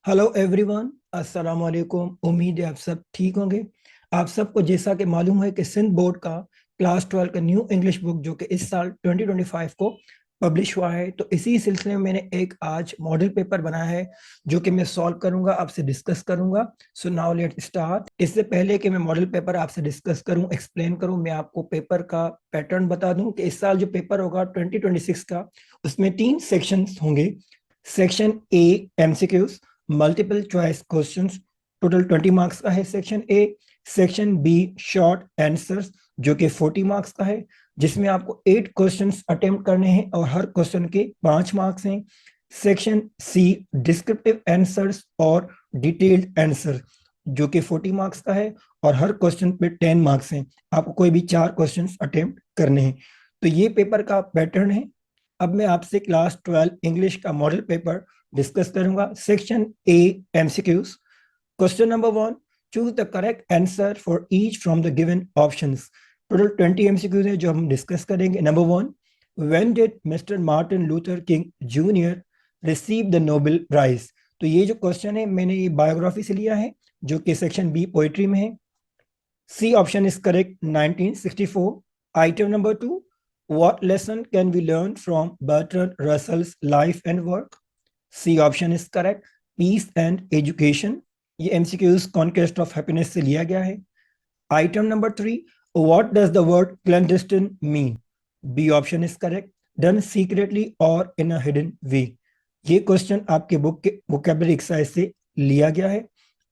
Hello everyone, अस्सलाम वालेकुम। उम्मीद है आप सब ठीक होंगे। आप सबको जैसा कि मालूम है कि सिंध बोर्ड का क्लास 12 का न्यू इंग्लिश बुक जो कि इस साल 2025 को पब्लिश हुआ है, तो इसी सिलसिले में मैंने एक आज मॉडल पेपर बनाया है जो कि मैं सॉल्व करूंगा, आपसे डिस्कस करूंगा। So now let start. इससे पहले कि मैं मॉडल पेपर आपसे डिस्कस करूं, एक्सप्लेन करूं, मैं आपको पेपर का पैटर्न बता दूं कि इस साल जो पेपर होगा 2026 का, उसमें 3 सेक्शंस होंगे। Section A MCQs, multiple choice questions, total 20 marks का है section A. Section B short answers जो कि 40 मार्क्स का है, जिसमें आपको 8 क्वेश्चंस अटेम्प्ट करने हैं और हर क्वेश्चन के 5 मार्क्स हैं। सेक्शन सी डिस्क्रिप्टिव आंसर्स और डिटेल्ड आंसर जो कि 40 मार्क्स का है और हर क्वेश्चन पे 10 मार्क्स हैं। आपको कोई भी 4 क्वेश्चंस अटेम्प्ट करने हैं। तो ये पेपर का पैटर्न है। अब मैं आपसे क्लास 12 इंग्लिश का मॉडल पेपर डिस्कस करूंगा। Section A MCQs. Question number 1, choose the correct answer for each from the given options. Total 20 MCQs है जो हम डिस्कस करेंगे। Number 1, when did mister Martin Luther King Junior receive the Nobel prize. तो ये जो question है मैंने ये बायोग्राफी से लिया है जो कि सेक्शन बी पोइट्री में है। C option is correct, 1964। Item number 2, what lesson can we learn from Bertrand Russell's life and work? C option is correct, peace and education. ये एमसीक्यूज कॉन्क्वेस्ट ऑफ हैप्पीनेस से लिया गया है। Item number 3, what does the word clandestine mean. B option is correct, done secretly और in a hidden वे। ये question आपके book के vocabulary exercise से लिया गया है।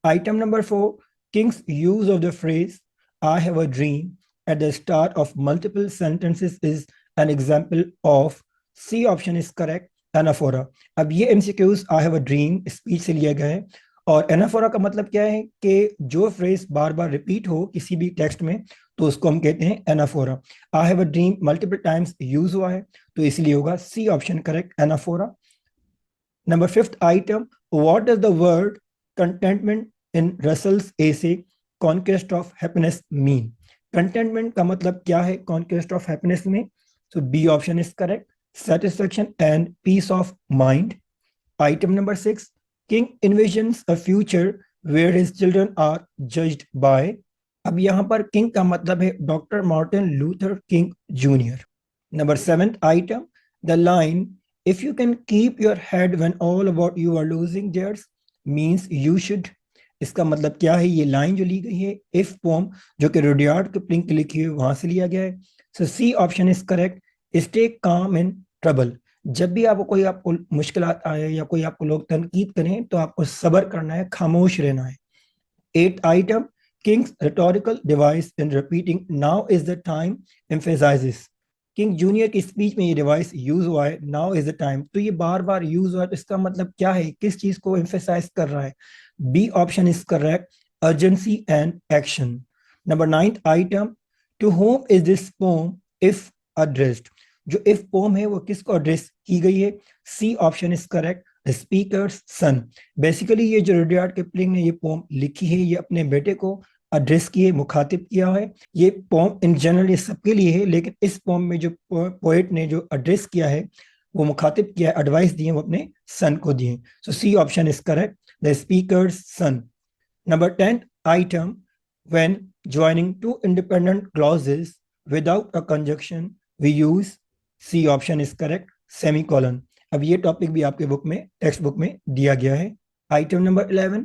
Item number 4, Kings use of the phrase I have a dream at the start of multiple sentences is an example of। C option is correct, anaphora. अब ये MCQs I have a dream speech से लिया गया है। और anaphora का मतलब क्या है कि जो फ्रेज बार बार रिपीट हो किसी भी टेक्स्ट में तो उसको हम कहते हैं anaphora. I have a dream multiple times use हुआ है तो इसलिए होगा C option correct, anaphora. Number 5th item, what does the word contentment in Russell's essay conquest of happiness mean. Contentment का मतलब क्या है कॉन्क्वेस्ट ऑफ हैप्पीनेस में। So B option is correct, satisfaction and peace of mind। Item number 6, king envisions a future where his children are judged by। अब यहां पर king का मतलब है doctor Martin Luther King Junior. Number 7th item, the line if you can keep your head when all about you are losing theirs means you should. इसका मतलब क्या है, ये लाइन जो ली गई है इफ पोम जो कि रुडयार्ड किपलिंग की लिखी है वहां से लिया गया है। So C option is correct, stay calm in trouble. जब भी आपको कोई आपको मुश्किलात आए या कोई आपको लोग तनकीद करें तो आपको सब्र करना है, खामोश रहना है। 8th item, King's rhetorical device in repeating now is the time emphasizes। King junior की स्पीच में ये डिवाइस यूज हुआ है, नाउ इज द टाइम। तो ये बार बार यूज हुआ है तो इसका मतलब क्या है, किस चीज को एम्फेसाइज कर रहा है। B option is correct, urgency and action. Number 9th item, to whom is this poem If addressed. जो इफ पोम है वो किसको एड्रेस की गई है। C option is correct, speakers son. Basically ये जो रुडयार्ड किपलिंग ने ये पोम लिखी है ये अपने बेटे को एड्रेस किए, मुखातिब किया है। ये पोम इन जनरल ये सबके लिए है, लेकिन इस पोम में जो पोएट ने जो एड्रेस किया है वो मुखातिब किया है, एडवाइस दिए वो अपने सन को दिए। So C option is correct, the speaker's son. Number 10th item, when joining two independent clauses without a conjunction we use। C option is correct, semicolon. अब ये टॉपिक भी आपके बुक में टेक्स्ट बुक में दिया गया है। Item number 11,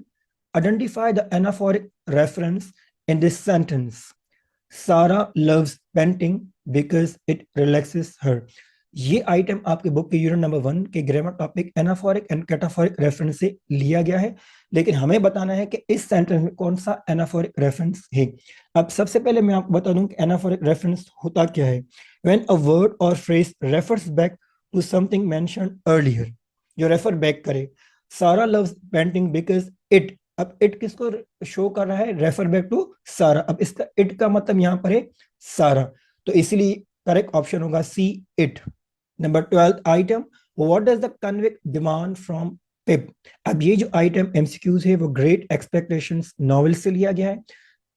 identify the anaphoric reference in this sentence. Sara loves painting because it relaxes her. ये आइटम आपके बुक के यूनिट नंबर 1 के grammar topic anaphoric and cataphoric reference से लिया गया है, लेकिन हमें बताना है कि इस सेंटेंस में कौन सा एनाफोरिक रेफरेंस है। अब सबसे पहले मैं आपको बता दूं कि एनाफोरिक रेफरेंस होता क्या है। व्हेन अ वर्ड और phrase refers back to something mentioned earlier, जो रेफर बैक करे। Sarah loves painting because it, अब इट किसको शो कर रहा है, रेफर बैक टू सारा। अब इसका इट का मतलब यहां पर है सारा, तो इसलिए करेक्ट ऑप्शन होगा C, it. Number 12th item, what does the convict demand from Pip. अब ये जो आइटम एमसीक्यूज है वो ग्रेट एक्सपेक्टेशंस नॉवेल से लिया गया है।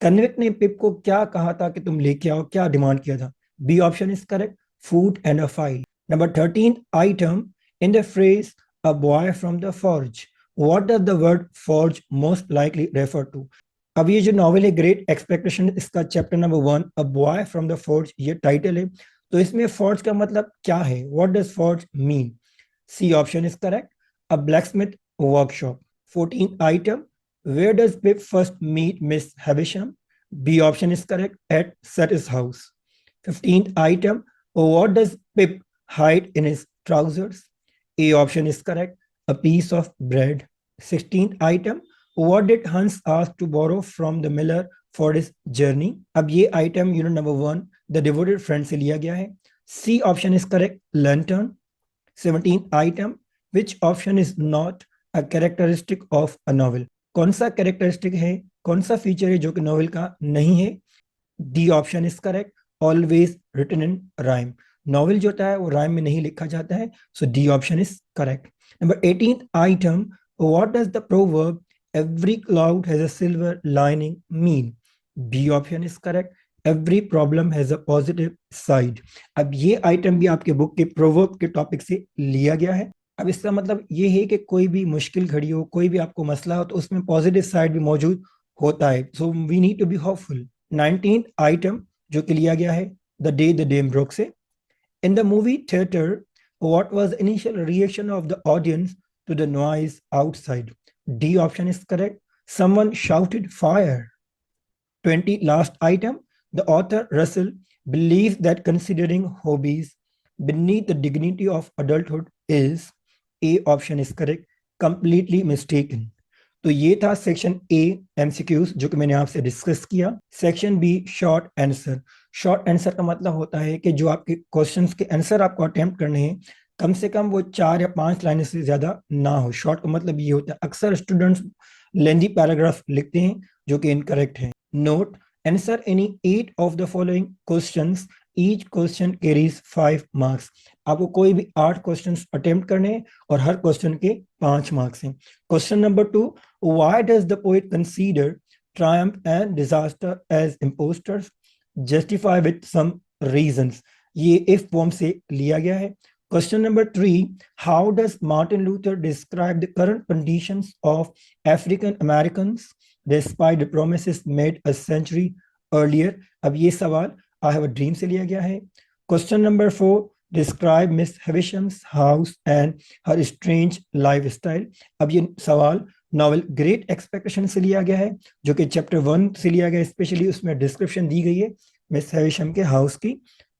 कन्विक्ट ने पिप को क्या कहा था कि तुम लेके आओ, क्या डिमांड किया था। B option is correct, food and a file. Number 13th item, in the phrase a boy from the forge what does the word forge most likely refer to. अब ये जो नॉवेल है ग्रेट एक्सपेक्टेशन, इसका chapter number 1 a boy from the forge ये title है। तो इसमें forge का मतलब क्या है, what does forge mean. C option is correct, a blacksmith workshop. 14 item, where does Pip first meet Miss Havisham? B option is correct, at Satis house. 15th item, what does Pip hide in his trousers? A option is correct, a piece of bread. 16th item, what did Hans ask to borrow from the miller for his journey? अब ये item unit number 1 the devoted friend से लिया गया है। C option is correct, lantern. 17th item, which option is not a characteristic of a novel? कौन सा characteristic है, कौन सा फीचर है जो कि नॉवेल का नहीं है। D option is correct, always written in rhyme. Novel जो होता है वो राइम में नहीं लिखा जाता है, so D option is correct. Number 18th item, what does the proverb every cloud has a silver lining mean. B option is correct, every problem has a positive side. अब ये आइटम भी आपके book के proverb के topic से लिया गया है। अब इसका मतलब ये है कि कोई भी मुश्किल घड़ी हो, कोई भी आपको मसला हो, तो उसमें पॉजिटिव साइड भी मौजूद होता है। So we need to be hopeful. 19th item जो कि लिया गया है the day the dam broke से। In the movie theatre, what was the initial reaction of the audience to the noise outside. D option is correct, someone shouted fire. 20 last item, the author Russell believes that considering hobbies beneath the dignity of adulthood is, A option is correct, completely mistaken. तो ये था section A MCQs जो कि मैंने आपसे discuss किया। Section B short answer. Short answer का मतलब होता है कि जो आपके क्वेश्चंस के आंसर आपको अटेम्प्ट करने हैं, कम से कम वो 4 या 5 लाइन से ज्यादा ना हो। शॉर्ट का मतलब ये होता है, अक्सर स्टूडेंट्स लेंदी पैराग्राफ लिखते हैं जो कि इनकरेक्ट है। Note, answer any 8 of the following questions. Each question carries 5 marks. आपको कोई भी 8 क्वेश्चंस अटेम्प्ट करने हैं और हर क्वेश्चन के 5 मार्क्स हैं। Question number 2, why does the poet consider triumph and disaster as imposters? Justify with some reasons. ये if form से लिया गया है। Question number 3, how does Martin Luther describe the current conditions of African Americans despite the promises made a century earlier? अब ये सवाल I have a dream से लिया गया है। Question number 4, describe Miss Havisham's house and her strange lifestyle. अब ये सवाल नॉवेल ग्रेट एक्सपेक्टेशन से लिया गया है जो कि चैप्टर 1 से लिया गया, स्पेशली उसमें डिस्क्रिप्शन दी गई है मिस हैविशम के हाउस की।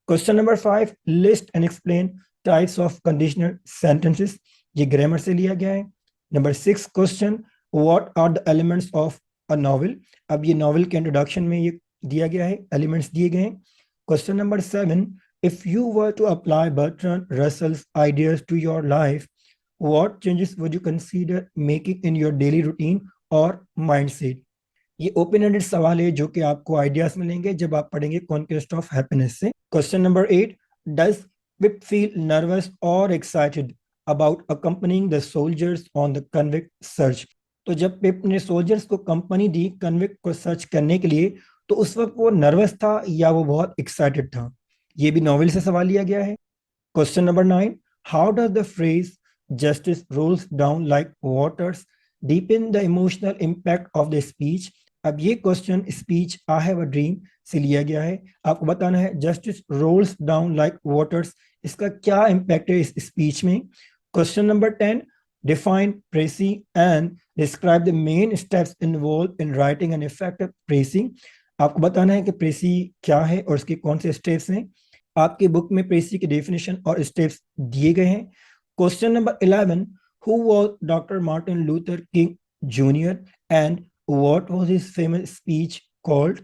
Question number 5, list and explain types of conditional sentences, ये ग्रामर से लिया गया है। Number 6 question, what are the elements of a novel. अब ये नॉवेल के इंट्रोडक्शन में ये दिया गया है, एलिमेंट्स दिए गए हैं। Question number 7, if you were to apply Bertrand Russell's ideas to your life, what changes would you consider making in your daily routine or mindset? ये ओपन एंडेड सवाल है जो कि आपको आइडियाज मिलेंगे जब आप पढ़ेंगे कॉन्क्वेस्ट ऑफ हैप्पीनेस से। Question number 8, does Pip feel nervous और excited about accompanying the soldiers on the convict search. तो जब पिप ने सोल्जर्स को कंपनी दी कन्विक्ट को सर्च करने के लिए, तो उस वक्त वो नर्वस था या वो बहुत एक्साइटेड था। ये भी नॉवेल से सवाल लिया गया है। Question number 9, how does the phrase justice rolls down like waters deepen the emotional impact of the speech? अब ये question speech I have a dream से लिया गया है। आपको बताना है justice rolls down like waters, इसका क्या इम्पैक्ट है इस स्पीच में। Question number 10, define precis and describe the main steps involved in writing an effective precis. आपको बताना है कि प्रेसी क्या है और इसके कौन से स्टेप्स हैं। आपके बुक में प्रेसी की डेफिनेशन और स्टेप्स दिए गए हैं। Question number 11, who was Dr. Martin Luther King Jr. and what was his famous speech called?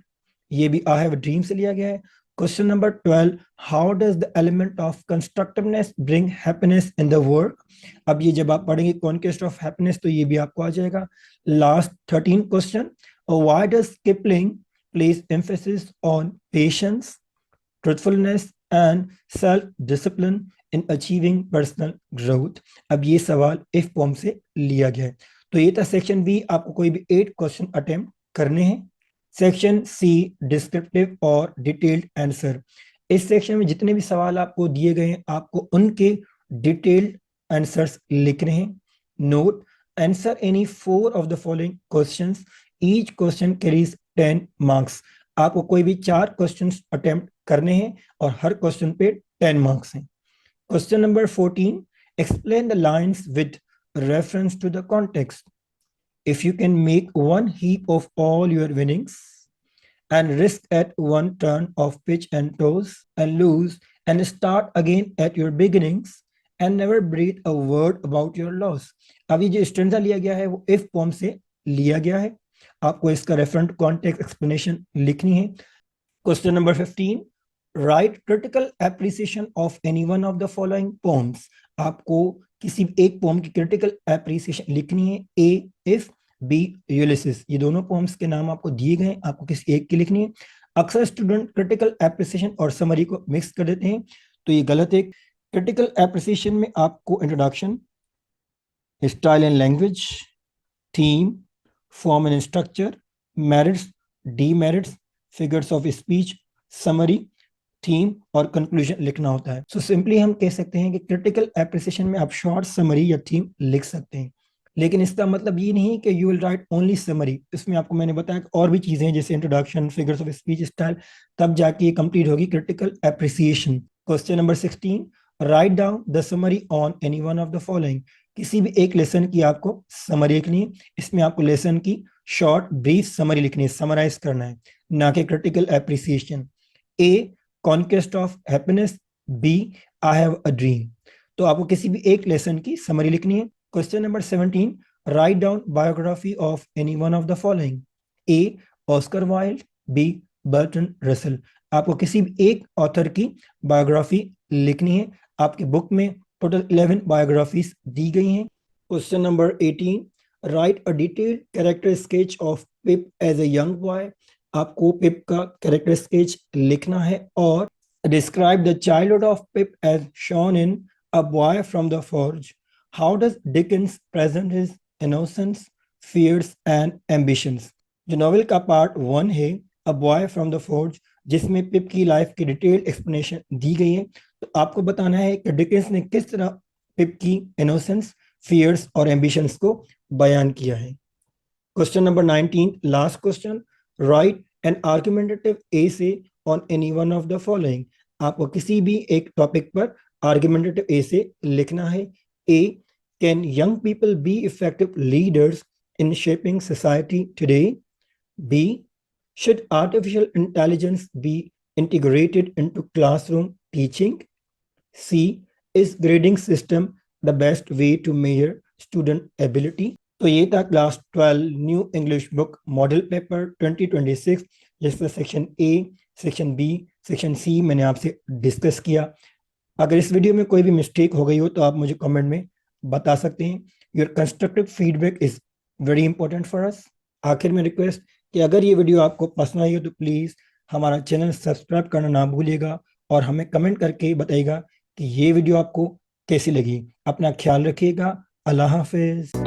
ये भी I have a dream से लिया गया है। Question number 12, how does the element of constructiveness bring happiness in the work? अब ये जब आप पढ़ेंगे Conquest of Happiness तो ये भी आपको आ जाएगा। Last 13 question, why does Kipling place emphasis on patience, truthfulness and self-discipline in achieving personal growth? अब ये सवाल इफ फॉर्म से लिया गया है। तो ये था सेक्शन बी, आपको कोई भी 8 क्वेश्चन अटेम्प्ट करने हैं। सेक्शन सी डिस्क्रिप्टिव और डिटेल्ड आंसर। इस सेक्शन में जितने भी सवाल आपको दिए गए हैं आपको उनके डिटेल्ड आंसर्स लिखने हैं। Note, answer any 4 of the following questions. Each question carries 10 marks. आपको कोई भी 4 क्वेश्चंस अटेम्प्ट करने हैं और हर क्वेश्चन पे 10 मार्क्स हैं. Question number 14. Explain the lines with reference to the context. If you can make one heap of all your winnings and risk at one turn of pitch and toss and lose and start again at your beginnings and never breathe a word about your loss. अभी जो stanza लिया गया है वो if pome से लिया गया है. आपको इसका रेफरेंट कॉन्टेक्स्ट एक्सप्लेनेशन लिखनी है. Question number 15. Right critical appreciation of any one of the following poems. आपको किसी एक पोम की क्रिटिकल एप्रिसिएशन लिखनी है. ए इफ, बी यूलिसिस. ये दोनों पोम्स के नाम आपको दिए गए, आपको किसी एक की लिखनी है. अक्सर स्टूडेंट क्रिटिकल एप्रिसिएशन और समरी को मिक्स कर देते हैं, तो ये गलत है. क्रिटिकल एप्रिसिएशन में आपको introduction, style and language, theme, form and structure, merits, demerits, figures of speech, summary, theme और कंक्लूजन लिखना होता है. सो सिंपली हम कह सकते हैं कि क्रिटिकल एप्रिसिएशन में आप शॉर्ट समरी या थीम लिख सकते हैं, लेकिन इसका मतलब ये नहीं कि you will write only summary. इसमें आपको मैंने बताया कि और भी चीजें हैं जैसे introduction, figures of speech, style, तब जाके ये कंप्लीट होगी critical appreciation. Question number 16. Write down the summary on any one of the following. किसी भी एक लेसन की आपको समरी लिखनी है. इसमें आपको लेसन की शॉर्ट ब्रीफ समरी लिखनी है, समराइज करना है, ना कि critical appreciation. A conquest of happiness, B I have a dream. तो आपको किसी भी एक लेसन की समरी लिखनी है. Question number 17. Write down biography of any one of the following. A. Oscar Wilde, B. Bertrand Russell. आपको किसी भी एक ऑथर की बायोग्राफी लिखनी है. आपके बुक में टोटल 11 बायोग्राफीज दी गई हैं. Question number 18. Write a detailed character sketch of Pip as a young boy. आपको पिप का कैरेक्टर स्केच लिखना है और describe the childhood of Pip as shown in a boy from the forge. How does Dickens present his innocence, fears and ambitions? जो novel का part 1 है, A Boy from the Forge, जिसमें पिप की life की detail explanation दी गई है, तो आपको बताना है कि डिकेंस ने किस तरह पिप की इनोसेंस, फियर्स और एम्बिशंस को बयान किया है. Question number 19, last question. Write an argumentative essay on any one of the following. आपको किसी भी एक टॉपिक पर आर्गुमेंटेटिव एसे लिखना है. A. Can young people be effective leaders in shaping society today? B. Should artificial intelligence be integrated into classroom teaching? C. Is grading system the best way to measure student ability? तो ये था class 12 new English book model paper 2026, जिसमें section A, section B, section C मैंने आपसे discuss किया. अगर इस video में कोई भी मिस्टेक हो गई हो तो आप मुझे कमेंट में बता सकते हैं. Your constructive feedback is very important for us. आखिर में रिक्वेस्ट कि अगर ये वीडियो आपको पसंद आई हो तो प्लीज़ हमारा चैनल सब्सक्राइब करना ना भूलिएगा और हमें कमेंट करके बताइएगा कि ये वीडियो आपको कैसी लगी. अपना ख्याल रखिएगा. अल्लाह हाफिज.